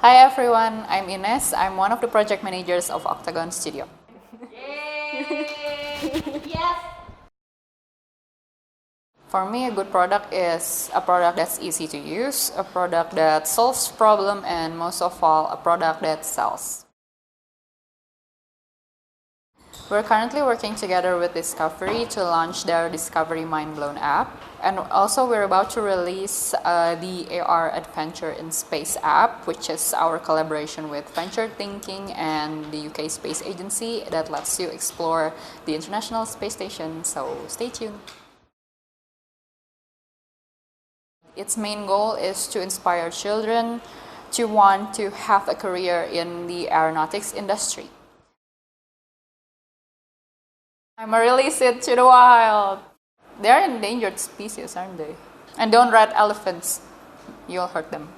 Hi everyone, I'm Inez. I'm one of the project managers of Octagon Studio. Yay! Yes! For me, a good product is a product that's easy to use, a product that solves problem, and most of all, a product that sells. We're currently working together with Discovery to launch their Discovery Mindblown app. And also we're about to release the AR Adventure in Space app, which is our collaboration with Venture Thinking and the UK Space Agency that lets you explore the International Space Station, so stay tuned. Its main goal is to inspire children to want to have a career in the aeronautics industry. I'm a release it to the wild. They're endangered species, aren't they? And don't rat elephants. You'll hurt them.